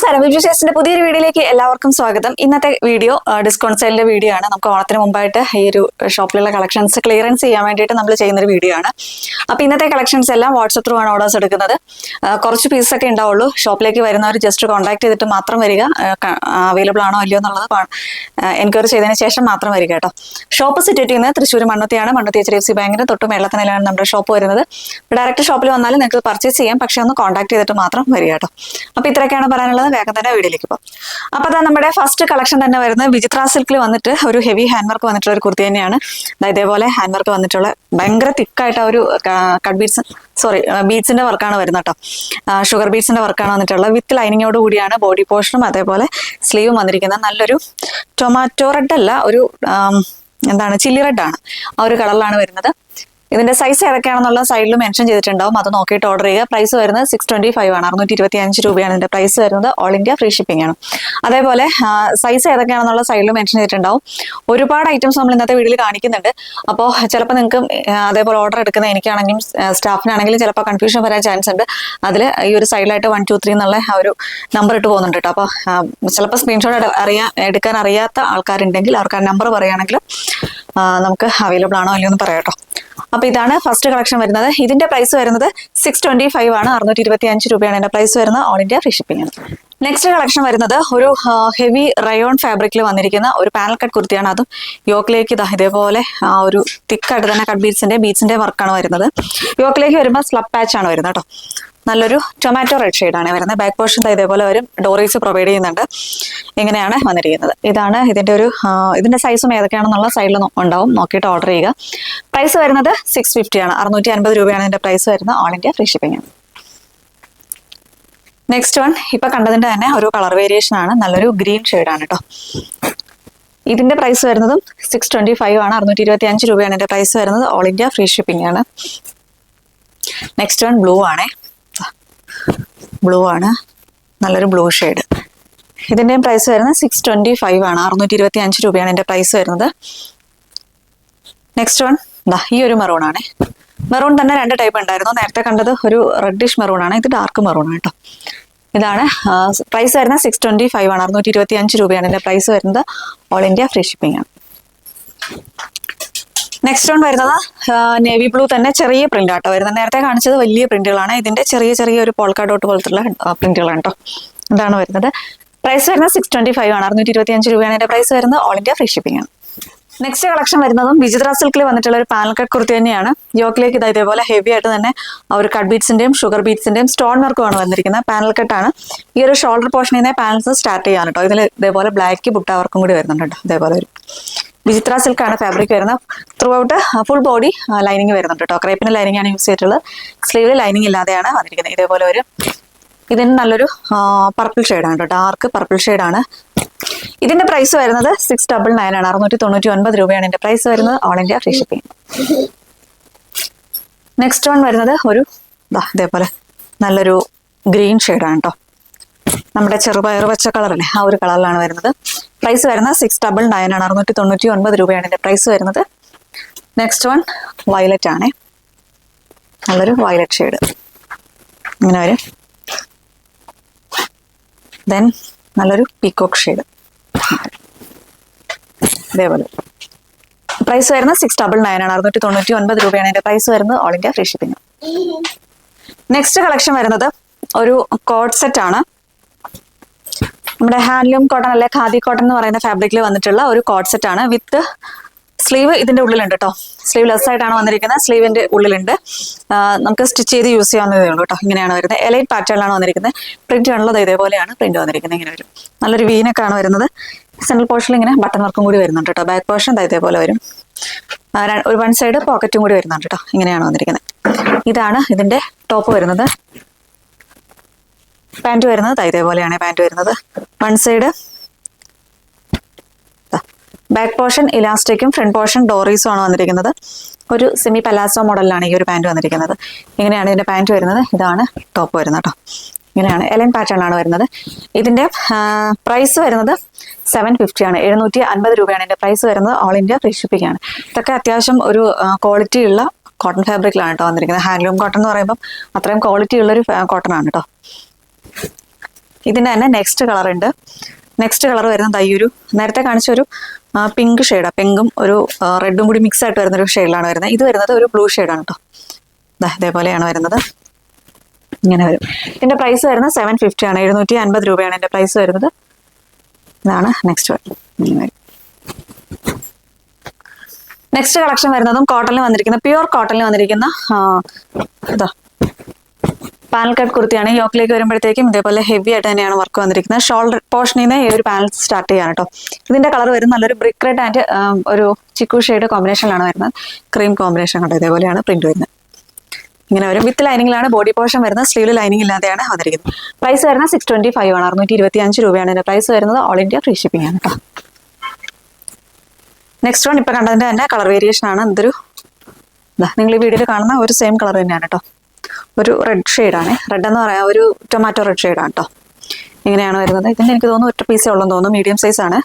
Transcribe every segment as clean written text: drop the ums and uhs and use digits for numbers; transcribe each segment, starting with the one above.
നമസ്കാരം, വിജു ചേച്ചിന്റെ പുതിയൊരു വീഡിയോയിലേക്ക് എല്ലാവർക്കും സ്വാഗതം. ഇന്നത്തെ വീഡിയോ ഡിസ്കൗണ്ട് സെയിലിന്റെ വീഡിയോ ആണ്. നമുക്ക് ഓണത്തിന് മുമ്പായിട്ട് ഈ ഒരു ഷോപ്പിലുള്ള കളക്ഷൻസ് ക്ലിയറൻസ് ചെയ്യാൻ വേണ്ടിയിട്ട് നമ്മൾ ചെയ്യുന്ന ഒരു വീഡിയോ ആണ്. അപ്പൊ ഇന്നത്തെ കളക്ഷൻസ് എല്ലാം വാട്സ്ആപ്പ് ത്രൂ ആണ് ഓർഡേഴ്സ് എടുക്കുന്നത്. കുറച്ച് പീസൊക്കെ ഉണ്ടാവുള്ളൂ. ഷോപ്പിലേക്ക് വരുന്നവർ ജസ്റ്റ് കോൺടാക്ട് ചെയ്തിട്ട് മാത്രം വരിക. അവൈലബിൾ ആണോ അല്ലയോ എന്നുള്ളത് എൻക്വയറി ചെയ്തതിന് ശേഷം മാത്രം വരിക കേട്ടോ. ഷോപ്പ് സിറ്റുവേറ്റ് ചെയ്യുന്നത് തൃശ്ശൂർ മണ്ണത്തിയാണ്. മണ്ണത്തി HDFC ബാങ്കിന് തൊട്ട് മേളത്തനിലാണ് നമ്മുടെ ഷോപ്പ് വരുന്നത്. ഡയറക്റ്റ് ഷോപ്പിൽ വന്നാലും നിങ്ങൾക്ക് പർച്ചേസ് ചെയ്യാം, പക്ഷെ ഒന്ന് കോൺടാക്ട് ചെയ്തിട്ട് മാത്രം വരിക കേട്ടോ. അപ്പൊ ഇത്രയൊക്കെയാണ് പറയാനുള്ളത്. വേഗം തന്നെ വീഡിയോയിലേക്ക് പോകും. അപ്പൊ അതാ നമ്മുടെ ഫസ്റ്റ് കളക്ഷൻ തന്നെ വരുന്നത് വിചിത്ര സിൽക്കിൽ വന്നിട്ട് ഒരു ഹെവി ഹാൻഡ് വർക്ക് വന്നിട്ടുള്ള ഒരു കുർത്തി തന്നെയാണ്. ഇതേപോലെ ഹാൻഡ് വർക്ക് വന്നിട്ടുള്ള ഭയങ്കര തിക്കായിട്ട് ഒരു കട്ട് ബീഡ്സ് ബീഡ്സിന്റെ വർക്കാണ് വരുന്നത് കേട്ടോ. ഷുഗർ ബീഡ്സിന്റെ വർക്കാണ് വന്നിട്ടുള്ളത്. വിത്ത് ലൈനിങ്ങോട് കൂടിയാണ് ബോഡി പോർഷനും അതേപോലെ സ്ലീവും വന്നിരിക്കുന്നത്. നല്ലൊരു ടൊമാറ്റോ റെഡ് അല്ല, ഒരു ചില്ലി റെഡ് ആണ്. ആ ഒരു കളറിലാണ് വരുന്നത്. ഇതിന്റെ സൈസ് ഏതൊക്കെയാണെന്നുള്ള സൈഡിൽ മെൻഷൻ ചെയ്തിട്ടുണ്ടാവും. അത് നോക്കിയിട്ട് ഓർഡർ ചെയ്യുക. പ്രൈസ് വരുന്നത് 625 ആണ്. 625 രൂപയാണ് ഇതിന്റെ പ്രൈസ് വരുന്നത്. ഓൾ ഇന്ത്യ ഫ്രീ ഷിപ്പിംഗ് ആണ്. അതേപോലെ സൈസ് ഏതൊക്കെയാണെന്നുള്ള സൈഡിൽ മെൻഷൻ ചെയ്തിട്ടുണ്ടാവും. ഒരുപാട് ഐറ്റംസ് നമ്മൾ ഇന്നത്തെ വീഡിയോയിൽ കാണിക്കുന്നുണ്ട്. അപ്പോൾ ചിലപ്പോൾ നിങ്ങൾക്ക് അതേപോലെ ഓർഡർ എടുക്കുന്ന എനിക്കാണെങ്കിലും സ്റ്റാഫിനാണെങ്കിലും ചിലപ്പോൾ കൺഫ്യൂഷൻ വരാൻ ചാൻസ് ഉണ്ട്. അതിൽ ഈ ഒരു സൈഡിലായിട്ട് 1 2 3 എന്നുള്ള ആ ഒരു നമ്പർ ഇട്ട് പോകുന്നുണ്ട് കേട്ടോ. അപ്പോൾ ചിലപ്പോൾ സ്ക്രീൻഷോട്ട് എടുക്കാൻ അറിയാത്ത ആൾക്കാരുണ്ടെങ്കിൽ അവർക്ക് ആ നമ്പർ പറയുകയാണെങ്കിൽ നമുക്ക് അവൈലബിൾ ആണോ അല്ലയോ എന്ന് പറയാം കേട്ടോ. അപ്പൊ ഇതാണ് ഫസ്റ്റ് കളക്ഷൻ വരുന്നത്. ഇതിന്റെ പ്രൈസ് വരുന്നത് 625 ആണ്. 625 രൂപയാണ് ഇതിന്റെ പ്രൈസ് വരുന്നത്. ഓൾ ഇന്ത്യ ഫ്രീ ഷിപ്പിംഗ് ആണ്. നെക്സ്റ്റ് കളക്ഷൻ വരുന്നത് ഒരു ഹെവി റയോൺ ഫാബ്രിക്കിൽ വന്നിരിക്കുന്ന ഒരു പാനൽ കട്ട് കുർത്തിയാണ്. അതും യോക്കിലേക്ക് ഇതേപോലെ ഒരു തിക്കായിട്ട് തന്നെ കട്ട് ബീഡ്സിന്റെ വർക്കാണ് വരുന്നത്. യോക്കിലേക്ക് വരുമ്പോൾ സ്ലബ് പാച്ച് ആണ് വരുന്നത് കേട്ടോ. നല്ലൊരു ടൊമാറ്റോ റെഡ് ഷെയ്ഡാണ് വരുന്നത്. ബാക്ക് പോർഷൻ ഇതേപോലെ വരും. ഡോറീസ് പ്രൊവൈഡ് ചെയ്യുന്നുണ്ട്. ഇങ്ങനെയാണ് വന്നിരിക്കുന്നത്. ഇതാണ് ഇതിന്റെ സൈസും ഏതൊക്കെയാണെന്നുള്ള സൈഡിൽ ഉണ്ടാവും. നോക്കിയിട്ട് ഓർഡർ ചെയ്യുക. പ്രൈസ് വരുന്നത് 650 ആണ്. 650 രൂപയാണ് ഇതിന്റെ പ്രൈസ് വരുന്നത്. ഓൾ ഇന്ത്യ ഫ്രീ ഷിപ്പിംഗ് ആണ്. നെക്സ്റ്റ് വൺ ഇപ്പൊ കണ്ടതിന്റെ തന്നെ ഒരു കളർ വേരിയേഷൻ ആണ്. നല്ലൊരു ഗ്രീൻ ഷെയ്ഡാണ് കേട്ടോ. ഇതിന്റെ പ്രൈസ് വരുന്നതും 625 ആണ്. 625 രൂപയാണ് ഇതിന്റെ പ്രൈസ് വരുന്നത്. ഓൾ ഇന്ത്യ ഫ്രീ ഷിപ്പിംഗ് ആണ്. നെക്സ്റ്റ് വൺ ബ്ലൂ ആണ്. നല്ലൊരു ബ്ലൂ ഷെയ്ഡ്. ഇതിന്റെയും പ്രൈസ് വരുന്നത് 625 ആണ്. 625 രൂപയാണ് ഇതിന്റെ പ്രൈസ് വരുന്നത്. നെക്സ്റ്റ് വൺ ഈ ഒരു മെറൂൺ ആണ്. മെറൂൺ തന്നെ 2 ടൈപ്പ് ഉണ്ടായിരുന്നു. നേരത്തെ കണ്ടത് ഒരു റെഡിഷ് മെറൂൺ ആണ്. ഇത് ഡാർക്ക് മെറൂൺ ആണ് കേട്ടോ. ഇതാണ് പ്രൈസ് വരുന്നത് 625 ആണ്. 625 രൂപയാണ് ഇതിന്റെ പ്രൈസ് വരുന്നത്. ഓൾ ഇന്ത്യ ഫ്രീ ഷിപ്പിംഗ് ആണ്. നെക്സ്റ്റ് വൺ വരുന്നത് നേവി ബ്ലൂ തന്നെ ചെറിയ പ്രിന്റ് ആട്ടോ വരുന്നത്. നേരത്തെ കാണിച്ചത് വലിയ പ്രിന്റുകളാണ്. ഇതിന്റെ ചെറിയ ഒരു പോൾക്ക ഡോട്ട് പോലത്തുള്ള പ്രിന്റുകളാണ് കേട്ടോ. ഇതാണ് വരുന്നത്. പ്രൈസ് വരുന്നത് 625 ആണ്. 625 രൂപയാണ് ഇതിന്റെ പ്രൈസ് വരുന്നത്. ഓൾ ഇന്ത്യ ഫ്രീ ഷിപ്പിംഗ് ആണ്. നെക്സ്റ്റ് കളക്ഷൻ വരുന്നതും വിചിത്ര സിൽക്കിൽ വന്നിട്ടുള്ള ഒരു പാനൽ കട്ട് കുർത്തി തന്നെയാണ്. യോക്കിലേക്ക് ഇതേപോലെ ഹെവി ആയിട്ട് തന്നെ ഒരു കട്ട് ബീഡ്സിന്റെയും ഷുഗർ ബീഡ്സിന്റെയും സ്റ്റോൺ വർക്കുമാണ് വന്നിരിക്കുന്നത്. പാനൽ കട്ടാണ്. ഈ ഒരു ഷോൾഡർ പോർഷനിൽ നിന്ന് പാനൽസ് സ്റ്റാർട്ട് ചെയ്യാൻ കേട്ടോ. ഇതിൽ ഇതേപോലെ ബ്ലാക്ക് ബുട്ട വർക്കും കൂടി വരുന്നുണ്ട് കേട്ടോ. ഇതേപോലെ ഒരു വിചിത്ര സിൽക്കാണ് ഫാബ്രിക് വരുന്നത്. Through out full body lining വരുന്നുണ്ട് കേട്ടോ. ക്രേപ്പിന് ലൈനിങ് ആണ് യൂസ് ചെയ്തിട്ടുള്ളത്. സ്ലീവിൽ ലൈനിങ് ഇല്ലാതെയാണ് വന്നിരിക്കുന്നത്. ഇതേപോലെ ഇതിന് നല്ലൊരു പർപ്പിൾ ഷെയ്ഡാണ് കേട്ടോ. ഡാർക്ക് പർപ്പിൾ ഷെയ്ഡാണ്. ഇതിന്റെ പ്രൈസ് വരുന്നത് 699 ആണ്. 699 രൂപയാണ് ഇതിന്റെ പ്രൈസ് വരുന്നത്. All India free shipping. Next one വരുന്നത് ഇതേപോലെ നല്ലൊരു ഗ്രീൻ ഷെയ്ഡാണ് കേട്ടോ. നമ്മുടെ ചെറുപയർ പച്ച കളറല്ലേ, ആ ഒരു കളറിലാണ് വരുന്നത്. പ്രൈസ് വരുന്നത് 699 ആണ്. 699 രൂപയാണ് ഇതിന്റെ പ്രൈസ് വരുന്നത്. നെക്സ്റ്റ് വൺ വയലറ്റ് ആണ്. നല്ലൊരു വയലറ്റ് ഷെയ്ഡ് ഇങ്ങനെ വരും. ദെൻ നല്ലൊരു പീകോക്ക് ഷെയ്ഡ് ഇതേപോലെ. പ്രൈസ് വരുന്നത് 699 ആണ്. 699 രൂപയാണ് ഇതിന്റെ പ്രൈസ് വരുന്നത്. All India free shipping. Next collection വരുന്നത് ഒരു കോട്ട് സെറ്റ് ആണ്. നമ്മുടെ ഹാൻഡ്ലൂം കോട്ടൺ അല്ലെ ഖാദി കോട്ടൺ എന്ന് പറയുന്ന ഫാബ്രിക്കിൽ വന്നിട്ടുള്ള ഒരു കോട്ട് സെറ്റ് ആണ്. വിത്ത് സ്ലീവ് ഇതിന്റെ ഉള്ളിലുണ്ട് കേട്ടോ. സ്ലീവ് ലെസ് ആയിട്ടാണ് വന്നിരിക്കുന്നത്. സ്ലീവിന്റെ ഉള്ളിലുണ്ട്. നമുക്ക് സ്റ്റിച്ച് ചെയ്ത് യൂസ് ചെയ്യാവുന്നതേ ഉള്ളൂ കേട്ടോ. ഇങ്ങനെയാണ് വരുന്നത്. എലൈറ്റ് പാറ്റേണിലാണ് വന്നിരിക്കുന്നത്. പ്രിന്റ് ഉള്ളത് ഇതേപോലെയാണ് പ്രിന്റ് വന്നിരിക്കുന്നത്. ഇങ്ങനെ വരും. നല്ലൊരു വീനൊക്കെയാണ് വരുന്നത്. സെൻട്രൽ പോർഷനിൽ ഇങ്ങനെ ബട്ടൺ വർക്കും കൂടി വരുന്നുണ്ട് കേട്ടോ. ബാക്ക് പോർഷൻ ഇതേപോലെ വരും. ഒരു 1 സൈഡ് പോക്കറ്റും കൂടി വരുന്നുണ്ട് കേട്ടോ. ഇങ്ങനെയാണ് വന്നിരിക്കുന്നത്. ഇതാണ് ഇതിന്റെ ടോപ്പ് വരുന്നത്. പാൻറ് വരുന്നത് ഇതേപോലെയാണ് പാൻറ് വരുന്നത്. 1 സൈഡ് ബാക്ക് പോർഷൻ ഇലാസ്റ്റിക്കും ഫ്രണ്ട് പോർഷൻ ഡോറീസും ആണ് വന്നിരിക്കുന്നത്. ഒരു സെമി പലാസോ മോഡലിലാണ് ഈ ഒരു പാൻറ് വന്നിരിക്കുന്നത്. ഇങ്ങനെയാണ് ഇതിന്റെ പാൻറ് വരുന്നത്. ഇതാണ് ടോപ്പ് വരുന്നത് കേട്ടോ. ഇങ്ങനെയാണ് എലൈൻ പാറ്റേൺ വരുന്നത്. ഇതിന്റെ പ്രൈസ് വരുന്നത് 750 ആണ്. 750 രൂപയാണ് ഇതിന്റെ പ്രൈസ് വരുന്നത്. ഓൾ ഇന്ത്യ ഫ്രീ ഷിപ്പിംഗ് ആണ്. ഇതൊക്കെ അത്യാവശ്യം ഒരു ക്വാളിറ്റി ഉള്ള കോട്ടൺ ഫാബ്രിക്കിലാണ് കേട്ടോ വന്നിരിക്കുന്നത്. ഹാൻഡ്ലൂം കോട്ടൺ എന്ന് പറയുമ്പോൾ അത്രയും ക്വാളിറ്റി ഉള്ളൊരു കോട്ടൺ ആണ് കേട്ടോ. ഇതിൻ്റെ തന്നെ നെക്സ്റ്റ് കളർ ഉണ്ട്. നെക്സ്റ്റ് കളർ വരുന്നത് ഈ ഒരു നേരത്തെ കാണിച്ചൊരു പിങ്ക് ഷെയ്ഡാണ്. പിങ്കും ഒരു റെഡും കൂടി മിക്സ് ആയിട്ട് വരുന്നൊരു ഷെയ്ഡിലാണ് വരുന്നത്. ഇത് വരുന്നത് ഒരു ബ്ലൂ ഷെയ്ഡാണ് കേട്ടോ. ഇതേപോലെയാണ് വരുന്നത്. ഇങ്ങനെ വരും. ഇതിൻ്റെ പ്രൈസ് വരുന്നത് 750 ആണ്. 750 രൂപയാണ് എൻ്റെ പ്രൈസ് വരുന്നത്. ഇതാണ് നെക്സ്റ്റ് വൺ. നെക്സ്റ്റ് കളക്ഷൻ വരുന്നതും കോട്ടണിൽ വന്നിരിക്കുന്ന പ്യുവർ കോട്ടണിൽ വന്നിരിക്കുന്ന ഇതാ പാനൽ കട്ട് കുർത്തിയാണ്. യോക്കിലേക്ക് വരുമ്പോഴത്തേക്കും ഇതേപോലെ ഹെവി ആയിട്ട് തന്നെയാണ് വർക്ക് വന്നിരിക്കുന്നത്. ഷോൾഡർ പോർഷനിൽ നിന്ന് ഈ ഒരു പാനൽ സ്റ്റാർട്ട് ചെയ്യാണ് കേട്ടോ. ഇതിന്റെ കളർ വരുന്നത് നല്ലൊരു ബ്രിക്ക് റെഡ് ആൻഡ് ഒരു ചിക്കു ഷെയ്ഡ് കോമ്പിനേഷനിലാണ് വരുന്നത്. ക്രീം കോമ്പിനേഷൻ കേട്ടോ. ഇതേപോലെയാണ് പ്രിന്റ് വരുന്നത്. ഇങ്ങനെ വരും. വിത്ത് ലൈനിങ്ങിലാണ് ബോഡി പോർഷൻ വരുന്നത്. സ്ലീവ് ലൈനിങ് ഇല്ലാതെയാണ് വന്നിരിക്കുന്നത്. പ്രൈസ് വരുന്നത് 625 ആണ്. 625 രൂപയാണ് ഇതിന്റെ പ്രൈസ് വരുന്നത്. ഓൾ ഇന്ത്യ ഫ്രീ ഷിപ്പിംഗ് ആണ് കേട്ടോ. നെക്സ്റ്റ് വൺ ഇപ്പൊ കണ്ടതിന്റെ തന്നെ കളർ വേരിയേഷൻ ആണ്. ഇതൊരു നിങ്ങൾ ഈ വീഡിയോയിൽ കാണുന്ന ഒരു സെയിം കളർ തന്നെയാണ് കേട്ടോ. ഒരു റെഡ് ഷെയ്ഡാണ്. റെഡ് എന്ന് പറയാം ഒരു ടൊമാറ്റോ റെഡ് ഷെയ്ഡാണ് കേട്ടോ. ഇങ്ങനെയാണ് വരുന്നത്. ഇതിൻ്റെ എനിക്ക് തോന്നുന്നു ഒറ്റ പീസേ ഉള്ളെന്ന് തോന്നുന്നു. മീഡിയം സൈസ് ആണ്.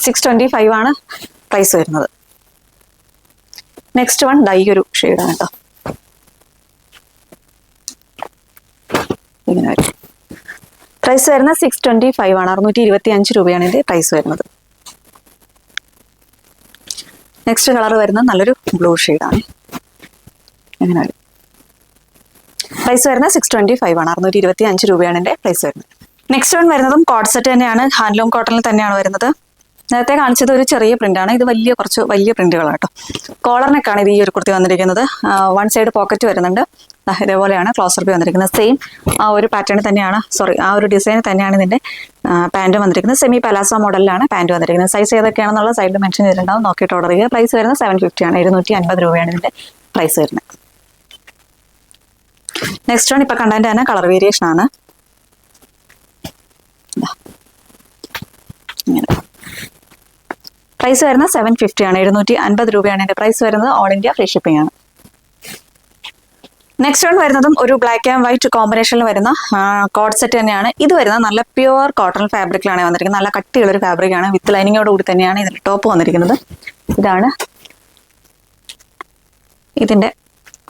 625 ആണ് പ്രൈസ് വരുന്നത്. നെക്സ്റ്റ് വൺ ഈ ഒരു ഷെയ്ഡാണ് കേട്ടോ. ഇങ്ങനെ വരും. പ്രൈസ് വരുന്നത് 625 ആണ്. 625 രൂപയാണ് ഇതിന്റെ പ്രൈസ് വരുന്നത്. നെക്സ്റ്റ് കളർ വരുന്നത് നല്ലൊരു ബ്ലൂ ഷെയ്ഡാണ്. എങ്ങനെ വരും. പ്രൈസ് വരുന്നത് 625 ആണ്. 625 രൂപയാണ് എൻ്റെ പ്രൈസ് വരുന്നത്. നെക്സ്റ്റ് വൺ വരുന്നതും കോഡ് സെറ്റ് തന്നെയാണ്. ഹാൻഡ്ലൂം കോട്ടണിൽ തന്നെയാണ് വരുന്നത്. നേരത്തെ കാണിച്ചത് ഒരു ചെറിയ പ്രിന്റാണ്. ഇത് കുറച്ച് വലിയ പ്രിന്റുകളാണ് കേട്ടോ. കോളറിനൊക്കെയാണ് ഇത് ഈ ഒരു കുർത്തി വന്നിരിക്കുന്നത്. വൺ സൈഡ് പോക്കറ്റ് വരുന്നുണ്ട്. ഇതേപോലെയാണ് ക്ലോസർ പി വന്നിരിക്കുന്നത്. സെയിം ആ ഒരു പാറ്റേണിൽ തന്നെയാണ് ആ ഒരു ഡിസൈനിൽ തന്നെയാണ് ഇതിൻ്റെ പാൻറ് വന്നിരിക്കുന്നത്. സെമി പലാസോ മോഡലിലാണ് പാൻറ് വന്നിരിക്കുന്നത്. സൈസ് ഏതൊക്കെയാണെന്നുള്ള സൈഡിൽ മെൻഷൻ ചെയ്തിട്ടുണ്ടാവും. നോക്കിയിട്ട് ഓർഡർ ചെയ്യുക. പ്രൈസ് വരുന്നത് 750 ആണ്. 750 രൂപയാണ് ഇതിൻ്റെ പ്രൈസ് വരുന്നത്. നെക്സ്റ്റ് വൺ ഇപ്പൊ കണ്ടതിന്റെ തന്നെ കളർ വേരിയേഷൻ ആണ്. പ്രൈസ് വരുന്നത് 750 ആണ്. 750 രൂപയാണ് എന്റെ പ്രൈസ് വരുന്നത്. ഓൾ ഇന്ത്യ ഫ്രീ ഷിപ്പിംഗ് ആണ്. നെക്സ്റ്റ് വൺ വരുന്നതും ഒരു ബ്ലാക്ക് ആൻഡ് വൈറ്റ് കോമ്പിനേഷനിൽ വരുന്ന കോഡ് സെറ്റ് തന്നെയാണ്. ഇത് വരുന്നത് നല്ല പ്യുവർ കോട്ടൺ ഫാബ്രിക്കിലാണ് വന്നിരിക്കുന്നത്. നല്ല കട്ടിയുള്ള ഒരു ഫാബ്രിക് ആണ്. വിത്ത് ലൈനിങ്ങോട് കൂടി തന്നെയാണ് ഇതിൽ ടോപ്പ് വന്നിരിക്കുന്നത്. ഇതാണ് ഇതിന്റെ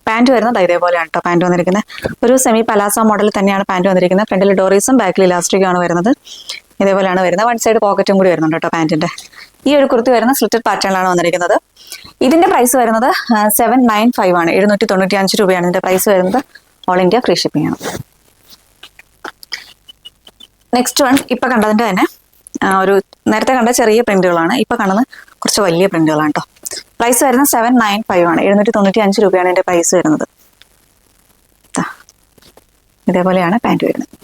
പാൻറ് വരുന്നത്. ഇതേപോലെയാണ് കേട്ടോ പാൻറ് വന്നിരിക്കുന്നത്. ഒരു സെമി പലാസോ മോഡൽ തന്നെയാണ് പാൻറ് വന്നിരിക്കുന്നത്. ഫ്രണ്ടിൽ ഡോറീസും ബാക്കിൽ ഇലാസ്റ്റിക്കും ആണ് വരുന്നത്. ഇതേപോലെയാണ് വരുന്നത്. വൺ സൈഡ് പോക്കറ്റും കൂടി വരുന്നുണ്ട് കേട്ടോ പാൻറ്റിന്റെ. ഈ ഒരു കുർത്തി വരുന്ന സ്ലിറ്റഡ് പാറ്റേണിലാണ് വന്നിരിക്കുന്നത്. ഇതിന്റെ പ്രൈസ് വരുന്നത് 795 ആണ്. 795 രൂപയാണ് ഇതിന്റെ പ്രൈസ് വരുന്നത്. ഓൾ ഇന്ത്യ ഫ്രീ ഷിപ്പിംഗ് ആണ്. നെക്സ്റ്റ് വൺ ഇപ്പൊ കണ്ടതിന്റെ തന്നെ ഒരു നേരത്തെ കണ്ട ചെറിയ പ്രിന്റുകളാണ്. ഇപ്പൊ കാണുന്നത് കുറച്ച് വലിയ പ്രിന്റുകളാണ് കേട്ടോ. പ്രൈസ് വരുന്നത് 795 ആണ്. 795 രൂപയാണ് ഇതിന്റെ പ്രൈസ് വരുന്നത്. ഇതേപോലെയാണ് പാൻറ് വരുന്നത്.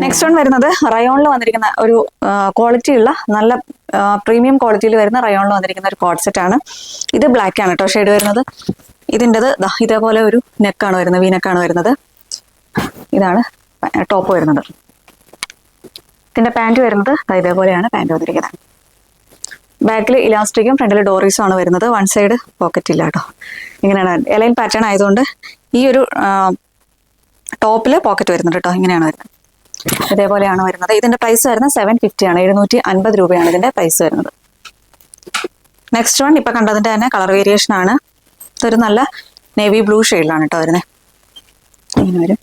നെക്സ്റ്റ് വൺ വരുന്നത് റയോണിൽ വന്നിരിക്കുന്ന ഒരു ക്വാളിറ്റി ഉള്ള നല്ല പ്രീമിയം ക്വാളിറ്റിയിൽ വരുന്ന റയോണിൽ വന്നിരിക്കുന്ന ഒരു കോഡ് സെറ്റ് ആണ്. ഇത് ബ്ലാക്ക് ആണ് കേട്ടോ ഷെയ്ഡ് വരുന്നത്. ഇതിൻ്റെത് ഇതേപോലെ ഒരു നെക്കാണ് വരുന്നത്. വി നെക്കാണ് വരുന്നത്. ഇതാണ് ടോപ്പ് വരുന്നത്. ഇതിന്റെ പാൻറ് വരുന്നത് ഇതേപോലെയാണ് പാൻറ് വന്നിരിക്കുന്നത്. ബാക്കിൽ ഇലാസ്റ്റിക്കും ഫ്രണ്ടിൽ ഡോറീസും ആണ് വരുന്നത്. വൺ സൈഡ് പോക്കറ്റ് ഇല്ല കേട്ടോ. ഇങ്ങനെയാണ് എലൈൻ പാറ്റേൺ ആയതുകൊണ്ട് ഈ ഒരു ടോപ്പിൽ പോക്കറ്റ് വരുന്നുണ്ട് കേട്ടോ. ഇങ്ങനെയാണ് വരുന്നത്. ഇതേപോലെയാണ് വരുന്നത്. ഇതിന്റെ പ്രൈസ് വരുന്നത് 750 ആണ്. 750 രൂപയാണ് ഇതിന്റെ പ്രൈസ് വരുന്നത്. നെക്സ്റ്റ് വൺ ഇപ്പൊ കണ്ടതിന്റെ തന്നെ കളർ വേരിയേഷൻ ആണ്. ഇതൊരു നല്ല നേവി ബ്ലൂ ഷെയ്ഡിലാണ് കേട്ടോ വരുന്നത്. ഇങ്ങനെ വരും.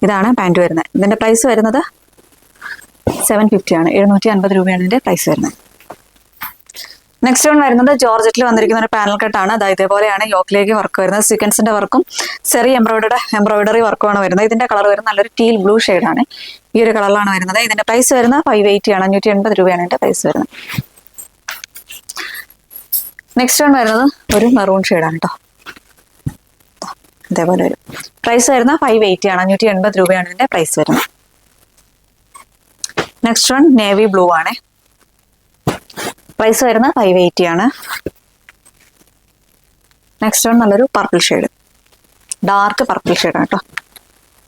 ഇതാണ് പാൻറ് വരുന്നത്. ഇതിന്റെ പ്രൈസ് വരുന്നത് 750 ആണ്. 750 രൂപയാണ് ഇതിന്റെ പ്രൈസ് വരുന്നത്. നെക്സ്റ്റ് വൺ വരുന്നത് ജോർജറ്റിൽ വന്നിരിക്കുന്ന ഒരു പാനൽ കട്ടാണ്. അതായത് ഇതേപോലെയാണ് യോക്കിലേക്ക് വർക്ക് വരുന്നത്. സീക്വൻസിന്റെ വർക്കും സെറി എംബ്രോയിഡറി വർക്കുമാണ് വരുന്നത്. ഇതിന്റെ കളർ വരുന്നത് നല്ലൊരു ടീൽ ബ്ലൂ ഷെയ്ഡാണ്. ഈ ഒരു കളറിലാണ് വരുന്നത്. ഇതിന്റെ പ്രൈസ് വരുന്നത് 580 ആണ്. 580 രൂപയാണ് ഇതിന്റെ പ്രൈസ് വരുന്നത്. നെക്സ്റ്റ് വൺ വരുന്നത് ഒരു മെറൂൺ ഷെയ്ഡാണ് കേട്ടോ. ഇതേപോലെ വരും. പ്രൈസ് വരുന്നത് 580 ആണ്. 580 രൂപയാണ് ഇതിന്റെ പ്രൈസ് വരുന്നത്. നെക്സ്റ്റ് വൺ നേവി ബ്ലൂ ആണ്. പ്രൈസ് വരുന്നത് 580 ആണ്. നെക്സ്റ്റ് വൺ നല്ലൊരു പർപ്പിൾ ഷെയ്ഡ്, ഡാർക്ക് പർപ്പിൾ ഷെയ്ഡാണ് കേട്ടോ.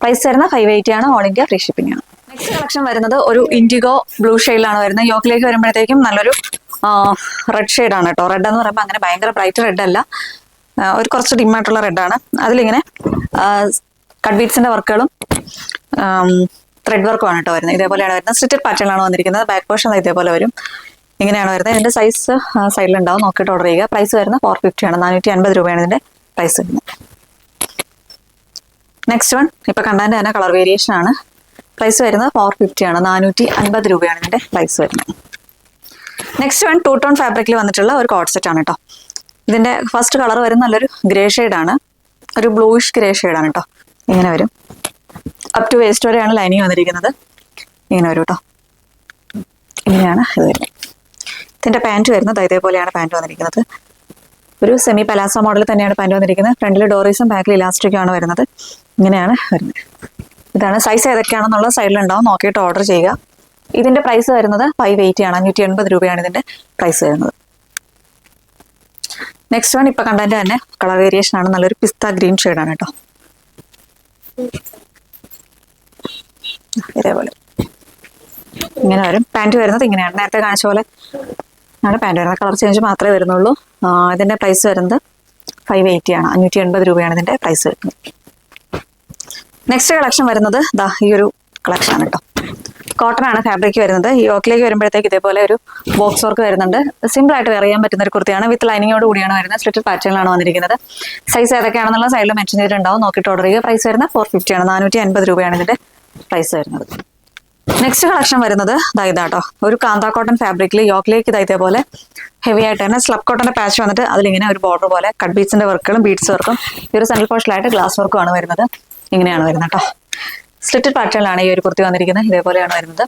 പ്രൈസ് വരുന്നത് 580 ആണ്. ഓൾ ഇന്ത്യ ഫ്രീ ഷിപ്പിംഗ് ആണ്. നെക്സ്റ്റ് കളക്ഷൻ വരുന്നത് ഒരു ഇൻഡിഗോ ബ്ലൂ ഷെയ്ഡിലാണ് വരുന്നത്. യോക്കിലേക്ക് വരുമ്പോഴത്തേക്കും നല്ലൊരു റെഡ് ഷെയ്ഡാണ് കേട്ടോ. റെഡ് എന്ന് പറയുമ്പോൾ അങ്ങനെ ഭയങ്കര ബ്രൈറ്റ് റെഡ് അല്ല, ഒരു കുറച്ച് ഡിമ്മായിട്ടുള്ള റെഡാണ്. അതിലിങ്ങനെ കട്ട് ബീഡ്സിന്റെ വർക്കുകളും ത്രെഡ് വർക്കുമാണ് കേട്ടോ വരുന്നത്. ഇതേപോലെയാണ് വരുന്നത്. സ്ലിറ്റഡ് പാറ്റേണിലാണ് വന്നിരിക്കുന്നത്. ബാക്ക് പോർഷൻ ഇതേപോലെ വരും. ഇങ്ങനെയാണ് വരുന്നത്. ഇതിന്റെ സൈസ് സൈഡിലുണ്ടാവും. നോക്കിയിട്ട് ഓർഡർ ചെയ്യുക. പ്രൈസ് വരുന്നത് 450 ആണ്. 450 രൂപയാണ് ഇതിന്റെ പ്രൈസ് വരുന്നത്. നെക്സ്റ്റ് വൺ ഇപ്പൊ കണ്ടതിന്റെ തന്നെ കളർ വേരിയേഷൻ ആണ്. പ്രൈസ് വരുന്നത് 450 ആണ്. 450 രൂപയാണ് ഇതിന്റെ പ്രൈസ് വരുന്നത്. നെക്സ്റ്റ് വൺ 2 ടോൺ ഫാബ്രിക്കിൽ വന്നിട്ടുള്ള ഒരു കോഡ് സെറ്റ് ആണ് കേട്ടോ. ഇതിന്റെ ഫസ്റ്റ് കളർ വരുന്ന നല്ലൊരു ഗ്രേ ആണ്, ഒരു ബ്ലൂയിഷ് ഗ്രേ ആണ് കേട്ടോ. ഇങ്ങനെ വരും. അപ് ടു വേസ്റ്റ് വരെയാണ് ലൈനിങ് വന്നിരിക്കുന്നത്. ഇങ്ങനെ വരും കേട്ടോ. ഇങ്ങനെയാണ് ഇത് വരുന്നത്. ഇതിന്റെ പാൻറ് വരുന്നത് ഇതേപോലെയാണ് പാൻറ് വന്നിരിക്കുന്നത്. ഒരു സെമി പലാസ മോഡൽ തന്നെയാണ് പാൻറ് വന്നിരിക്കുന്നത്. ഫ്രണ്ടിൽ ഡോറീസും ബാക്കിൽ ഇലാസ്റ്റിക്കും ആണ് വരുന്നത്. ഇങ്ങനെയാണ് വരുന്നത്. ഇതാണ് സൈസ് ഏതൊക്കെയാണെന്നുള്ള സൈഡിലുണ്ടാവും, നോക്കിയിട്ട് ഓർഡർ ചെയ്യുക. ഇതിന്റെ പ്രൈസ് വരുന്നത് 580 ആണ്. 580 രൂപയാണ് ഇതിന്റെ പ്രൈസ് വരുന്നത്. നെക്സ്റ്റ് വൺ ഇപ്പൊ കണ്ടതിന്റെ തന്നെ കളർ വേരിയേഷൻ ആണ്, നല്ലൊരു പിസ്ത ഗ്രീൻ ആണ് കേട്ടോ. ഇതേപോലെ ഇങ്ങനെ വരും. പാൻറ് വരുന്നത് ഇങ്ങനെയാണ്, നേരത്തെ കാണിച്ച പോലെ ആണ് പാൻറ് വരുന്നത്. കളർ ചേഞ്ച് മാത്രമേ വരുന്നുള്ളൂ. ഇതിന്റെ പ്രൈസ് വരുന്നത് 580 ആണ്. 580 രൂപയാണ് ഇതിന്റെ പ്രൈസ് വരുന്നത്. നെക്സ്റ്റ് കളക്ഷൻ വരുന്നത് ഈ ഒരു കളക്ഷൻ ആണ് കേട്ടോ. കോട്ടൺ ആണ് ഫാബ്രിക് വരുന്നത്. ഈ യോക്കിലേക്ക് വരുമ്പോഴത്തേക്ക് ഇതേപോലെ ഒരു ബോക്സ് വർക്ക് വരുന്നുണ്ട്. സിമ്പിൾ ആയിട്ട് വെയർ ചെയ്യാൻ പറ്റുന്ന ഒരു കുർത്തിയാണ്. വിത്ത് ലൈനിങ്ങോട് കൂടിയാണ് വരുന്നത്. സ്ലിറ്റഡ് പാറ്റേണിലാണ് വന്നിരിക്കുന്നത്. സൈസ് ഏതൊക്കെയാണെന്നുള്ള സൈഡിൽ മെൻഷൻ ചെയ്തിട്ടുണ്ടാവും, നോക്കിയിട്ട് ഓർഡർ ചെയ്യുക. പ്രൈസ് വരുന്നത് 450 ആണ്. 450 രൂപയാണ് ഇതിന്റെ പ്രൈസ് വരുന്നത്. നെക്സ്റ്റ് കളക്ഷൻ വരുന്നത് ഇതാട്ടോ. ഒരു കാന്ത കോട്ടൺ ഫാബ്രിക്കിൽ യോക്കിലേക്ക് ഇതേപോലെ ഹെവി ആയിട്ട് തന്നെ സ്ലബ് കോട്ടന്റെ പാച്ച് വന്നിട്ട് അതിലിങ്ങനെ ഒരു ബോർഡർ പോലെ കട്ട് ബീഡ്സിന്റെ വർക്കുകളും ബീഡ്സ് വർക്കും ഈ ഒരു സെൻട്രൽ പോർഷനിലായിട്ട് ഗ്ലാസ് വർക്കും ആണ് വരുന്നത്. ഇങ്ങനെയാണ് വരുന്നത് കേട്ടോ. സ്ലിറ്റഡ് പാറ്റേണിലാണ് ഈ ഒരു കുർത്തി വന്നിരിക്കുന്നത്. ഇതേപോലെയാണ് വരുന്നത്.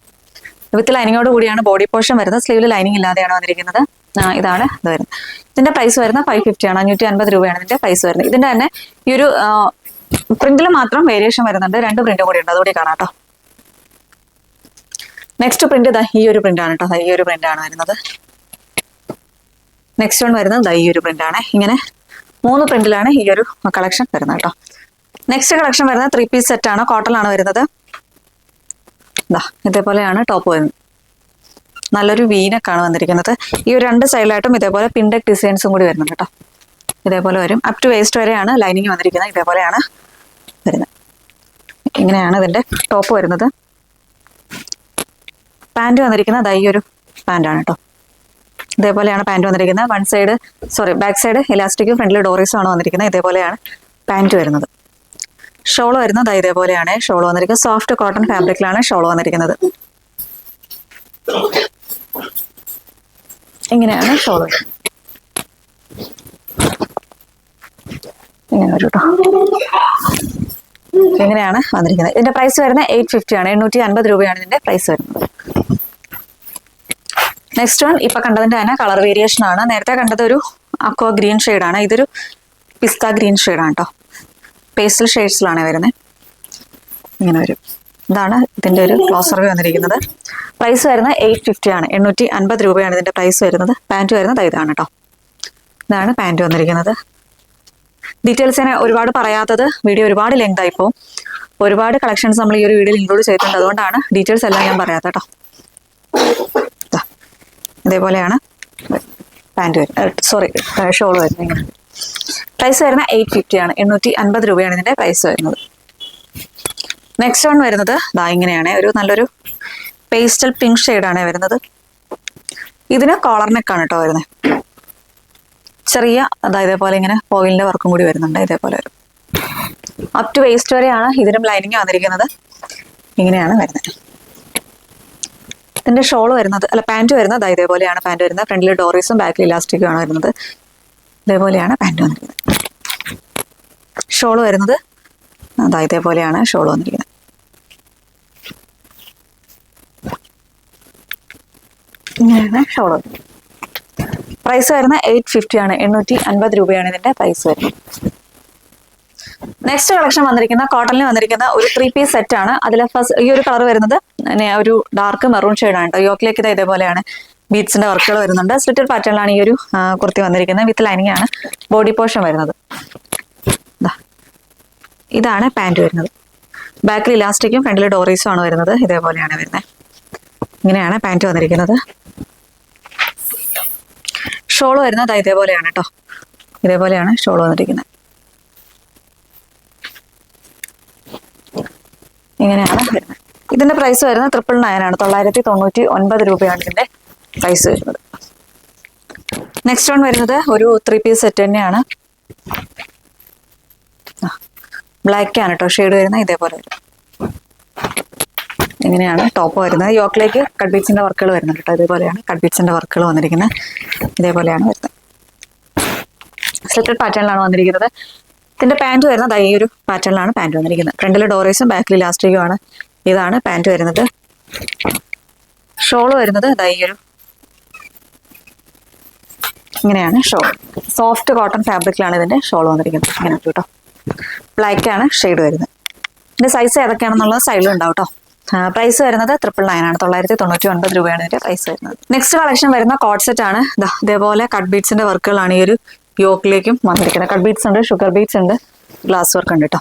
വിത്ത് ലൈനിങ്ങോട് കൂടിയാണ് ബോഡി പോർഷൻ വരുന്നത്. സ്ലീവിൽ ലൈനിങ് ഇല്ലാതെയാണ് വന്നിരിക്കുന്നത്. ഇതാണ് ഇത് വരുന്നത്. ഇതിന്റെ പ്രൈസ് വരുന്നത് 550 ആണ്. 550 രൂപയാണ് ഇതിന്റെ പ്രൈസ് വരുന്നത്. ഇതിന്റെ തന്നെ ഈ ഒരു പ്രിന്റിൽ മാത്രം വേരിയേഷൻ വരുന്നുണ്ട്. 2 പ്രിന്റും കൂടി ഉണ്ട്, അതുകൂടി കാണാം കേട്ടോ. നെക്സ്റ്റ് പ്രിന്റ് ഈ ഒരു പ്രിന്റ് ആണ് കേട്ടോ. ഈ ഒരു പ്രിന്റ് ആണ് വരുന്നത്. നെക്സ്റ്റ് വൺ വരുന്നത് ഈ ഒരു പ്രിന്റ് ആണ്. ഇങ്ങനെ 3 പ്രിന്റിലാണ് ഈ ഒരു കളക്ഷൻ വരുന്നത് കേട്ടോ. നെക്സ്റ്റ് കളക്ഷൻ വരുന്നത് 3 പീസ് സെറ്റ് ആണ്. കോട്ടണിലാണ് വരുന്നത്. ഇതേപോലെയാണ് ടോപ്പ് വരുന്നത്. നല്ലൊരു വീനക്കാണ് വന്നിരിക്കുന്നത്. ഈ ഒരു 2 സൈഡിലായിട്ടും ഇതേപോലെ പിൻഡെക് ഡിസൈൻസും കൂടി വരുന്നുണ്ട് കേട്ടോ. ഇതേപോലെ വരും. അപ് ടു വേസ്റ്റ് വരെയാണ് ലൈനിങ് വന്നിരിക്കുന്നത്. ഇതേപോലെയാണ് വരുന്നത്. ഇങ്ങനെയാണ് ഇതിന്റെ ടോപ്പ് വരുന്നത്. പാൻറ് വന്നിരിക്കുന്നത് ഈ ഒരു പാൻറ്റാണ് കേട്ടോ. ഇതേപോലെയാണ് പാൻറ് വന്നിരിക്കുന്നത്. ബാക്ക് സൈഡ് ഇലാസ്റ്റിക്കും ഫ്രണ്ടിൽ ഡോറീസും ആണ് വന്നിരിക്കുന്നത്. ഇതേപോലെയാണ് പാൻറ് വരുന്നത്. ഷോൾ വരുന്നത് ഇതേപോലെയാണ് ഷോൾ വന്നിരിക്കുന്നത്. സോഫ്റ്റ് കോട്ടൺ ഫാബ്രിക്കിലാണ് ഷോൾ വന്നിരിക്കുന്നത്. ഇങ്ങനെയാണ് ഷോൾ വരുന്നത്. ഇങ്ങനെ ഒരു കേട്ടോ. ഇങ്ങനെയാണ് വന്നിരിക്കുന്നത്. ഇതിന്റെ പ്രൈസ് വരുന്നത് 850 ആണ്. 850 രൂപയാണ് ഇതിന്റെ പ്രൈസ് വരുന്നത്. നെക്സ്റ്റ് വൺ ഇപ്പൊ കണ്ടതിന്റെ തന്നെ കളർ വേരിയേഷൻ ആണ്. നേരത്തെ കണ്ടത് ഒരു അക്വ ഗ്രീൻ ആണ്. ഇതൊരു പിസ്ത ഗ്രീൻ ആണ് കേട്ടോ. പേസ്റ്റൽ ഷെയ്ഡ്സിലാണ് വരുന്നത്. ഇങ്ങനെ വരും. ഇതാണ് ഇതിന്റെ ഒരു ക്ലോസർ വന്നിരിക്കുന്നത്. പ്രൈസ് വരുന്നത് 850 ആണ്. 850 രൂപയാണ് ഇതിന്റെ പ്രൈസ് വരുന്നത്. പാൻറ് വരുന്നത് ഇതാണ് കേട്ടോ. ഇതാണ് പാൻറ് വന്നിരിക്കുന്നത്. ഡീറ്റെയിൽസ് ഞാൻ ഒരുപാട് പറയാത്തത്, വീഡിയോ ഒരുപാട് ലെങ്ത് ആയിപ്പോ. ഒരുപാട് കളക്ഷൻസ് നമ്മൾ ഈ ഒരു വീഡിയോയിൽ ഇൻക്ലൂഡ് ചെയ്തിട്ടുണ്ട്. അതുകൊണ്ടാണ് ഡീറ്റെയിൽസ് എല്ലാം ഞാൻ പറയാത്ത കേട്ടോ. ഇതേപോലെയാണ് പാൻറ് വരുന്നത്. ഷോൾ വരുന്നത്. ഇങ്ങനെ പ്രൈസ് വരുന്നത് 850 ആണ്. 850 രൂപയാണ് ഇതിന്റെ പ്രൈസ് വരുന്നത്. നെക്സ്റ്റ് വൺ വരുന്നത് ഇങ്ങനെയാണ്. ഒരു നല്ലൊരു പേസ്റ്റൽ പിങ്ക് ഷെയ്ഡാണ് വരുന്നത്. ഇതിന് കോളർ നെക്കാണ് കേട്ടോ വരുന്നത്. ചെറിയ ഇതേപോലെ ഇങ്ങനെ ഫോയിലിന്റെ വർക്കും കൂടി വരുന്നുണ്ട്. ഇതേപോലെ വരും. അപ് ടു വേസ്റ്റ് വരെയാണ് ഇതിനും ലൈനിങ് വന്നിരിക്കുന്നത്. ഇങ്ങനെയാണ് വരുന്നത്. ഇതിന്റെ ഷോൾ വരുന്നത് പാൻറ് വരുന്നത് ഇതേപോലെയാണ് പാൻറ് വരുന്നത്. ഫ്രണ്ടിൽ ഡോറീസും ബാക്കിൽ ഇലാസ്റ്റിക്കും ആണ് വരുന്നത്. ഇതേപോലെയാണ് പാൻറ് വന്നിരിക്കുന്നത്. ഷോൾ വരുന്നത് ഇതേപോലെയാണ് ഷോൾ വന്നിരിക്കുന്നത്. ഇങ്ങനെയാണ് ഷോൾ വന്നിരിക്കുന്നത്. പ്രൈസ് വരുന്നത് 850 ആണ്. 850 രൂപയാണ് ഇതിന്റെ പ്രൈസ് വരുന്നത്. നെക്സ്റ്റ് കളക്ഷൻ വന്നിരിക്കുന്ന കോട്ടണിൽ വന്നിരിക്കുന്ന ഒരു 3 പീസ് സെറ്റ് ആണ്. അതിൽ ഫസ്റ്റ് ഈ ഒരു കളർ വരുന്നത് ഒരു ഡാർക്ക് മെറൂൺ ഷെയ്ഡാണ് കേട്ടോ. യോക്കിലേക്ക് ഇതേപോലെയാണ് ബീഡ്സിന്റെ വർക്കുകൾ വരുന്നുണ്ട്. സ്ലിറ്റഡ് പാറ്റേണിലാണ് ഈ ഒരു കുർത്തി വന്നിരിക്കുന്നത്. വിത്ത് ലൈനിങ് ആണ് ബോഡി പോർഷൻ വരുന്നത്. ഇതാണ് പാൻറ് വരുന്നത്. ബാക്കിൽ ഇലാസ്റ്റിക്കും ഫ്രണ്ടിൽ ഡോറീസും ആണ് വരുന്നത്. ഇതേപോലെയാണ് വരുന്നത്. ഇങ്ങനെയാണ് പാൻറ് വന്നിരിക്കുന്നത്. ഷോൾ വരുന്നത് ഇതേപോലെയാണ് കേട്ടോ. ഇതേപോലെയാണ് ഷോൾ വന്നിരിക്കുന്നത്. ഇങ്ങനെയാണ് വരുന്നത്. ഇതിന്റെ പ്രൈസ് വരുന്നത് 999 ആണ്. 999 രൂപയാണ് ഇതിന്റെ പ്രൈസ് വരുന്നത്. നെക്സ്റ്റ് വൺ വരുന്നത് ഒരു 3 പീസ് സെറ്റ് തന്നെയാണ്. ബ്ലാക്ക് ആണ് കേട്ടോ ഷെയ്ഡ് വരുന്നത്. ഇതേപോലെ വരും. ഇങ്ങനെയാണ് ടോപ്പ് വരുന്നത്. യോക്കിലേക്ക് കട്ട് ബീഡ്സിന്റെ വർക്കുകൾ വരുന്നുണ്ട് കേട്ടോ. ഇതേപോലെയാണ് കട്ട് ബീഡ്സിന്റെ വർക്കുകൾ വന്നിരിക്കുന്നത്. ഇതേപോലെയാണ് വരുന്നത്. സ്ലിറ്റഡ് പാറ്റേണിലാണ് വന്നിരിക്കുന്നത്. ഇതിന്റെ പാന്റ് വരുന്നത് ഈ ഒരു പാറ്റേണിലാണ് പാന്റ് വന്നിരിക്കുന്നത്. ഫ്രണ്ടിൽ ഡോറേസും ബാക്കിൽ ഇലാസ്റ്റിക്കും ആണ്. ഇതാണ് പാന്റ് വരുന്നത്. ഷോള് വരുന്നത് ഈ ഒരു ഇങ്ങനെയാണ് ഷോൾ. സോഫ്റ്റ് കോട്ടൺ ഫാബ്രിക്കിലാണ് ഇതിന്റെ ഷോൾ വന്നിരിക്കുന്നത്. ഇങ്ങനെ കേട്ടോ. ബ്ലാക്ക് ആണ് ഷെയ്ഡ് വരുന്നത്. ഇതിന്റെ സൈസ് ഏതൊക്കെയാണെന്നുള്ളത് സൈഡിൽ ഉണ്ടാവും കേട്ടോ. പ്രൈസ് വരുന്നത് 999 ആണ്. 999 രൂപയാണ് ഇതിന്റെ പ്രൈസ് വരുന്നത്. നെക്സ്റ്റ് കളക്ഷൻ വരുന്ന കോഡ് സെറ്റ് ആണ്. ഇതേപോലെ കട്ട് ബീഡ്സിന്റെ വർക്കുകളാണ് ഈ ഒരു യോക്കിലേക്കും വന്നിരിക്കുന്നത്. കട്ട് ബീഡ്സ് ഉണ്ട്, ഷുഗർ ബീഡ്സ് ഉണ്ട്, ഗ്ലാസ് വർക്ക് ഉണ്ട് കേട്ടോ.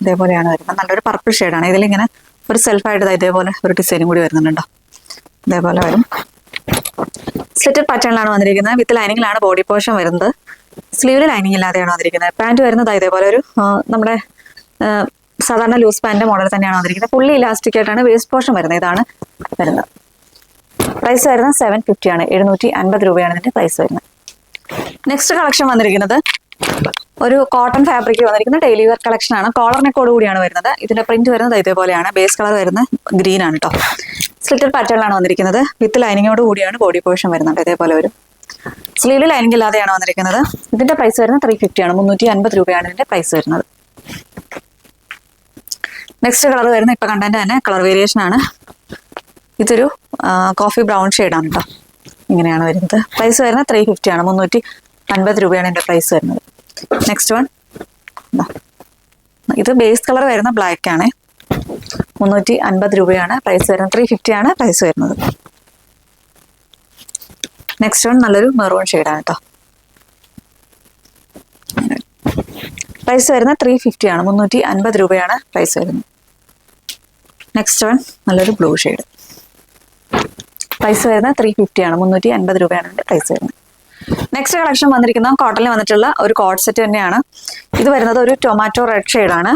ഇതേപോലെയാണ് വരുന്നത്. നല്ലൊരു പർപ്പിൾ ഷെയ്ഡാണ്. ഇതിലിങ്ങനെ ഒരു സെൽഫായിട്ട് ഇതേപോലെ ഒരു ഡിസൈനും കൂടി വരുന്നുണ്ടോ. ഇതേപോലെ വരും. സ്ലിറ്റഡ് പാറ്റേണിലാണ് വന്നിരിക്കുന്നത്. വിത്ത് ലൈനിങ്ങിലാണ് ബോഡി പോർഷൻ വരുന്നത്. സ്ലീവിൽ ലൈനിങ് ഇല്ലാതെയാണ് വന്നിരിക്കുന്നത്. പാന്റ് വരുന്നത് ഇതേപോലെ ഒരു നമ്മുടെ സാധാരണ ലൂസ് പാന്റ് മോഡൽ തന്നെയാണ് വന്നിരിക്കുന്നത്. ഫുള്ളി ഇലാസ്റ്റിക് ആയിട്ടാണ് വേസ്റ്റ് പോർഷൻ വരുന്നത്. ഇതാണ് വരുന്നത്. പ്രൈസ് വരുന്നത് 750 ആണ്. 750 രൂപയാണ് ഇതിന്റെ പ്രൈസ് വരുന്നത്. നെക്സ്റ്റ് കളക്ഷൻ വന്നിരിക്കുന്നത് ഒരു കോട്ടൺ ഫാബ്രിക് വന്നിരിക്കുന്ന ഡെയിലി വെയർ കളക്ഷൻ ആണ്. കോളർ നെക്കോട് കൂടിയാണ് വരുന്നത്. ഇതിന്റെ പ്രിന്റ് വരുന്നത് ഇതേപോലെയാണ്. ബേസ് കളർ വരുന്നത് ഗ്രീൻ ആണ് കേട്ടോ. സ്ലിറ്റഡ് പാറ്റേണിലാണ് വന്നിരിക്കുന്നത്. വിത്ത് ലൈനിങ്ങോട് കൂടിയാണ് ബോഡി പോർഷൻ വരുന്നത്. ഇതേപോലെ വരും. സ്ലീവിൽ ലൈനിങ് ഇല്ലാതെയാണ് വന്നിരിക്കുന്നത്. ഇതിന്റെ പ്രൈസ് വരുന്നത് 350 ആണ്. 350 രൂപയാണ് ഇതിന്റെ പ്രൈസ് വരുന്നത്. നെക്സ്റ്റ് കളർ വരുന്നത് ഇപ്പൊ കണ്ടന്റ് തന്നെ കളർ വേരിയേഷൻ ആണ്. ഇതൊരു കോഫി ബ്രൗൺ ഷെയ്ഡാണ് കേട്ടോ. ഇങ്ങനെയാണ് വരുന്നത്. പ്രൈസ് വരുന്നത് 350 ആണ്. 350 രൂപയാണ് ഇതിന്റെ പ്രൈസ് വരുന്നത്. നെക്സ്റ്റ് വൺ ഇത് ബേസ് കളർ വരുന്ന ബ്ലാക്ക് ആണ്. 350 രൂപയാണ് പ്രൈസ് വരുന്നത്. 350 ആണ് പ്രൈസ് വരുന്നത്. നെക്സ്റ്റ് വൺ നല്ലൊരു മെറൂൺ ഷെയ്ഡാണ് കേട്ടോ. പ്രൈസ് വരുന്നത് 350 ആണ്. 350 രൂപയാണ് പ്രൈസ് വരുന്നത്. നെക്സ്റ്റ് വൺ നല്ലൊരു ബ്ലൂ ഷെയ്ഡ്. പ്രൈസ് വരുന്നത് 350 ആണ്. 350 രൂപയാണ് ഇതിന്റെ പ്രൈസ് വരുന്നത്. നെക്സ്റ്റ് കളക്ഷൻ വന്നിരിക്കുന്ന കോട്ടണിൽ വന്നിട്ടുള്ള ഒരു കോഡ് സെറ്റ് തന്നെയാണ്. ഇത് വരുന്നത് ഒരു ടൊമാറ്റോ റെഡ് ഷെയ്ഡാണ്.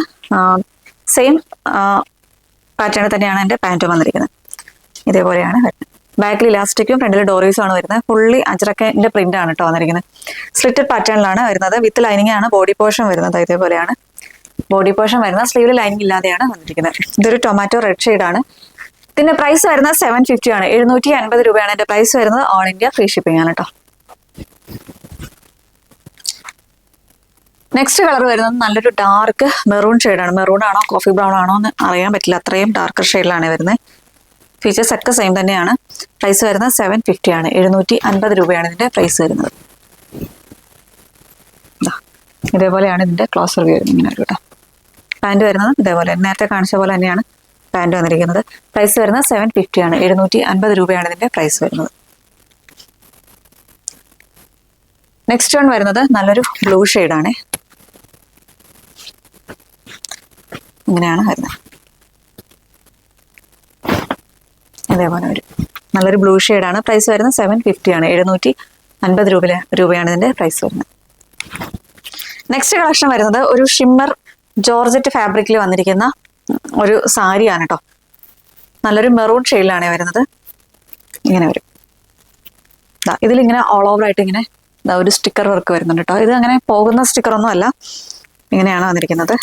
സെയിം പാറ്റേണിൽ തന്നെയാണ് എൻ്റെ പാൻറ്റും വന്നിരിക്കുന്നത്. ഇതേപോലെയാണ് വരുന്നത്. ബാക്കിൽ ഇലാസ്റ്റിക്കും ഫ്രണ്ടിൽ ഡോറീസും ആണ് വരുന്നത്. ഫുള്ളി അജ്രക്കിന്റെ പ്രിന്റ് ആണ് കേട്ടോ വന്നിരിക്കുന്നത്. സ്ലിറ്റഡ് പാറ്റേണിലാണ് വരുന്നത്. വിത്ത് ലൈനിങ് ആണ് ബോഡി പോർഷൻ വരുന്നത്. ഇതേപോലെയാണ് ബോഡി പോർഷൻ വരുന്നത്. സ്ലീവിൽ ലൈനിങ് ഇല്ലാതെയാണ് വന്നിരിക്കുന്നത്. ഇതൊരു ടൊമാറ്റോ റെഡ് ഷെയ്ഡാണ്. ഇതിന്റെ പ്രൈസ് വരുന്നത് 750 ആണ്. 750 രൂപയാണ് എന്റെ പ്രൈസ് വരുന്നത്. ഓൾ ഇന്ത്യ ഫ്രീ ഷിപ്പിംഗ് ആണ് കേട്ടോ. നെക്സ്റ്റ് കളർ വരുന്നത് നല്ലൊരു ഡാർക്ക് മെറൂൺ ഷെയ്ഡാണ്. മെറൂൺ ആണോ കോഫി ബ്രൗൺ ആണോ എന്ന് അറിയാൻ പറ്റില്ല. അത്രയും ഡാർക്കർ ഷെയ്ഡിലാണ് വരുന്നത്. ഫീച്ചേഴ്സ് ഒക്കെ സെയിം തന്നെയാണ്. പ്രൈസ് വരുന്നത് 750 ആണ്. 750 രൂപയാണ് ഇതിന്റെ പ്രൈസ് വരുന്നത്. ഇതേപോലെയാണ് ഇതിന്റെ ക്ലോസ് റിവ്യൂ വരുന്നത്. ഇങ്ങനെ കേട്ടോ. പാൻറ് വരുന്നത് ഇതേപോലെ നേരത്തെ കാണിച്ച പോലെ തന്നെയാണ് പാൻറ് വന്നിരിക്കുന്നത്. പ്രൈസ് വരുന്നത് 750 ആണ്. 750 രൂപയാണ് ഇതിന്റെ പ്രൈസ് വരുന്നത്. നെക്സ്റ്റ് വൺ വരുന്നത് നല്ലൊരു ബ്ലൂ ഷെയ്ഡാണ്. ഇങ്ങനെയാണ് വരുന്നത്. ഇതേപോലെ ഒരു നല്ലൊരു ബ്ലൂ ഷെയ്ഡാണ്. പ്രൈസ് വരുന്നത് 750 ആണ്. 750 രൂപയാണ് ഇതിന്റെ പ്രൈസ് വരുന്നത്. നെക്സ്റ്റ് കളക്ഷൻ വരുന്നത് ഒരു ഷിമ്മർ ജോർജറ്റ് ഫാബ്രിക്കിൽ വന്നിരിക്കുന്ന ഒരു സാരിയാണ് കേട്ടോ. നല്ലൊരു മെറൂൺ ഷെയ്ഡിലാണ് വരുന്നത്. ഇങ്ങനെ വരും. ഇതിലിങ്ങനെ ഓൾ ഓവർ ആയിട്ട് ഇങ്ങനെ ഒരു സ്റ്റിക്കർ വർക്ക് വരുന്നുണ്ട് കേട്ടോ. ഇത് അങ്ങനെ പോകുന്ന സ്റ്റിക്കറൊന്നും അല്ല. ഇങ്ങനെയാണ് വന്നിരിക്കുന്നത്.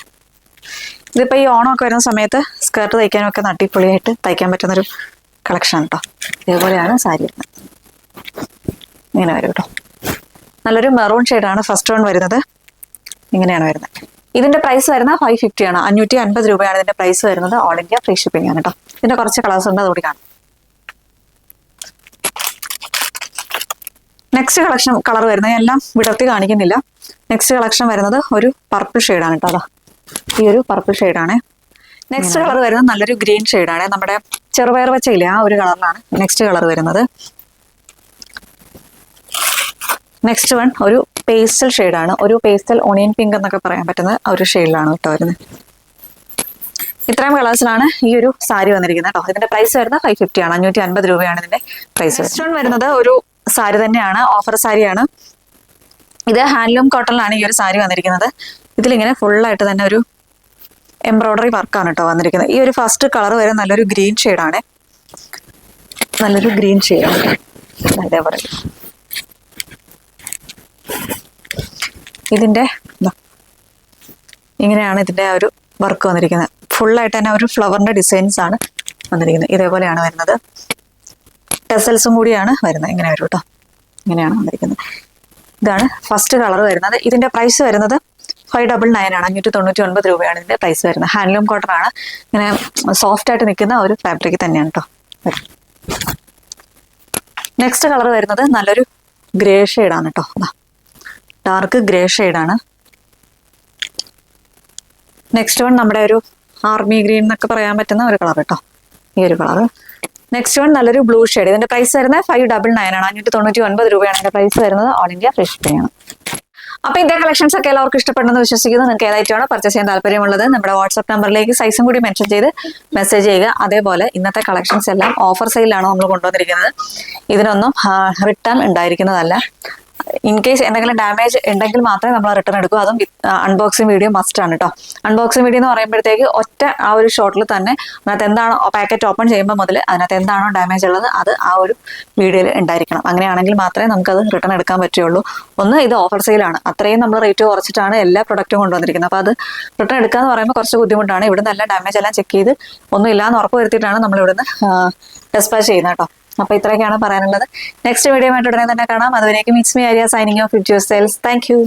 ഇതിപ്പോൾ ഈ ഓണമൊക്കെ വരുന്ന സമയത്ത് സ്കേർട്ട് തയ്ക്കാനും ഒക്കെ നട്ടിപ്പൊളിയായിട്ട് തയ്ക്കാൻ പറ്റുന്നൊരു കളക്ഷൻ കേട്ടോ. ഇതേപോലെയാണ് സാരി വരുന്നത്. ഇങ്ങനെ വരും കേട്ടോ. നല്ലൊരു മെറൂൺ ഷെയ്ഡാണ് ഫസ്റ്റ് വൺ വരുന്നത്. ഇങ്ങനെയാണ് വരുന്നത്. ഇതിന്റെ പ്രൈസ് വരുന്നത് 550 ആണ്. 550 രൂപയാണ് ഇതിന്റെ പ്രൈസ് വരുന്നത്. ഓൾ ഇന്ത്യ ഫ്രീ ഷിപ്പിംഗ് ആണ് കേട്ടോ. ഇതിന്റെ കുറച്ച് കളേഴ്സ് ഉണ്ട്, അതുകൂടി കാണാം. നെക്സ്റ്റ് കളക്ഷൻ കളർ വരുന്നത് എല്ലാം വിടർത്തി കാണിക്കുന്നില്ല. നെക്സ്റ്റ് കളക്ഷൻ വരുന്നത് ഒരു പർപ്പിൾ ഷെയ്ഡാണ് കേട്ടോ. ഈ ഒരു പർപ്പിൾ ഷെയ്ഡാണ്. നെക്സ്റ്റ് കളർ വരുന്നത് നല്ലൊരു ഗ്രീൻ ഷെയ്ഡാണ്. നമ്മുടെ ചെറുപയർ പച്ചയില്ലേ ആ ഒരു കളറിലാണ് നെക്സ്റ്റ് കളർ വരുന്നത്. നെക്സ്റ്റ് വൺ ഒരു പേസ്റ്റൽ ഷെയ്ഡാണ്. ഒരു പേസ്റ്റൽ ഓണിയൻ പിങ്ക് എന്നൊക്കെ പറയാൻ പറ്റുന്ന ഒരു ഷെയ്ഡിലാണ് കേട്ടോ വരുന്നത്. ഇത്രയും കളേഴ്സിലാണ് ഈ ഒരു സാരി വന്നിരിക്കുന്നത് കേട്ടോ. ഇതിന്റെ പ്രൈസ് വരുന്നത് 550 ആണ്. 550 രൂപയാണ് ഇതിന്റെ പ്രൈസ്. നെക്സ്റ്റ് വൺ വരുന്നത് ഒരു സാരി തന്നെയാണ്. ഓഫർ സാരിയാണ്. ഇത് ഹാൻഡ്ലൂം കോട്ടണിലാണ് ഈ ഒരു സാരി വന്നിരിക്കുന്നത്. ഇതിലിങ്ങനെ ഫുള്ളായിട്ട് തന്നെ ഒരു എംബ്രോയിഡറി വർക്കാണ് കേട്ടോ വന്നിരിക്കുന്നത്. ഈ ഒരു ഫസ്റ്റ് കളർ വരെ നല്ലൊരു ഗ്രീൻ ഷെയ്ഡാണ്. നല്ലൊരു ഗ്രീൻ ഷെയ്ഡാണ്. അതേപോലെ ഇതിന്റെ ഇങ്ങനെയാണ് ഇതിൻ്റെ ആ ഒരു വർക്ക് വന്നിരിക്കുന്നത്. ഫുള്ളായിട്ട് തന്നെ ഒരു ഫ്ലവറിൻ്റെ ഡിസൈൻസ് ആണ് വന്നിരിക്കുന്നത്. ഇതേപോലെയാണ് വരുന്നത്. ടെസൽസും കൂടിയാണ് വരുന്നത്. ഇങ്ങനെ വരും കേട്ടോ. ഇങ്ങനെയാണ് വന്നിരിക്കുന്നത്. ഇതാണ് ഫസ്റ്റ് കളർ വരുന്നത്. ഇതിൻ്റെ പ്രൈസ് വരുന്നത് 599 ആണ്. 599 രൂപയാണ് ഇതിൻ്റെ പ്രൈസ് വരുന്നത്. ഹാൻഡ്ലൂം കോട്ടൺ ആണ്. ഇങ്ങനെ സോഫ്റ്റ് ആയിട്ട് നിൽക്കുന്ന ഒരു ഫാബ്രിക് തന്നെയാണ് കേട്ടോ. നെക്സ്റ്റ് കളർ വരുന്നത് നല്ലൊരു ഗ്രേ ഷെയ്ഡാണ് കേട്ടോ. ഡാർക്ക് ഗ്രേ ഷെയ്ഡാണ്. നെക്സ്റ്റ് വൺ നമ്മുടെ ഒരു ആർമി ഗ്രീൻ എന്നൊക്കെ പറയാൻ പറ്റുന്ന ഒരു കളർ കേട്ടോ. ഈ ഒരു കളർ. നെക്സ്റ്റ് വൺ നല്ലൊരു ബ്ലൂ ഷെയ്ഡ്. ഇതിന്റെ പ്രൈസ് വരുന്നത് 599 ആണ്. 599 രൂപയാണ് ഇതിന്റെ പ്രൈസ് വരുന്നത്. ഓൾ ഇന്ത്യ ഫ്രീ ഷിപ്പിംഗ് ആണ്. അപ്പൊ ഇതേ കളക്ഷൻസ് ഒക്കെ എല്ലാവർക്കും ഇഷ്ടപ്പെടുന്നു വിശ്വസിക്കുന്നു. നിങ്ങൾക്ക് ഏതായിട്ടാണ് പർച്ചേസ് ചെയ്യാൻ താല്പര്യമുള്ളത് നമ്മുടെ വാട്സ്ആപ്പ് നമ്പറിലേക്ക് സൈസും കൂടി മെൻഷൻ ചെയ്ത് മെസ്സേജ് ചെയ്യുക. അതേപോലെ ഇന്നത്തെ കളക്ഷൻസ് എല്ലാം ഓഫർ സെയിലാണ് നമ്മൾ കൊണ്ടുവന്നിരിക്കുന്നത്. ഇതിനൊന്നും റിട്ടേൺ ഉണ്ടായിരിക്കുന്നതല്ല. ഇൻ കേസ് എന്തെങ്കിലും ഡാമേജ് ഉണ്ടെങ്കിൽ മാത്രമേ നമ്മൾ റിട്ടേൺ എടുക്കൂ. അതും അൺബോക്സിംഗ് വീഡിയോ മസ്റ്റ് ആണ് കേട്ടോ. അൺബോക്സിംഗ് വീഡിയോ എന്ന് പറയുമ്പോഴത്തേക്ക് ഒറ്റ ആ ഒരു ഷോട്ടിൽ തന്നെ അതിനകത്ത് എന്താണോ പാക്കറ്റ് ഓപ്പൺ ചെയ്യുമ്പോൾ മുതൽ അതിനകത്ത് എന്താണോ ഡാമേജ് ഉള്ളത് അത് ആ ഒരു വീഡിയോയിൽ ഉണ്ടായിരിക്കണം. അങ്ങനെയാണെങ്കിൽ മാത്രമേ നമുക്കത് റിട്ടേൺ എടുക്കാൻ പറ്റുള്ളൂ. ഒന്ന്, ഇത് ഓഫർ സെയിലാണ്. അത്രയും നമ്മൾ റേറ്റ് കുറച്ചിട്ടാണ് എല്ലാ പ്രൊഡക്റ്റും കൊണ്ടുവന്നിരിക്കുന്നത്. അപ്പോൾ അത് റിട്ടേൺ എടുക്കുക എന്ന് പറയുമ്പോൾ കുറച്ച് ബുദ്ധിമുട്ടാണ്. ഇവിടുന്ന് എല്ലാം ഡാമേജ് എല്ലാം ചെക്ക് ചെയ്ത് ഒന്നും ഇല്ലാന്ന് ഉറപ്പ് വരുത്തിയിട്ടാണ് നമ്മൾ ഇവിടുന്ന് ഡിസ്പാച്ച് ചെയ്യുന്നത് കേട്ടോ. അപ്പൊ ഇത്രയൊക്കെയാണ് പറയാനുള്ളത്. നെക്സ്റ്റ് വീഡിയോ ആയിട്ട് ഉടനെ തന്നെ കാണാം. അതുവരേക്കും it's me Arya signing off with your cells. Thank you.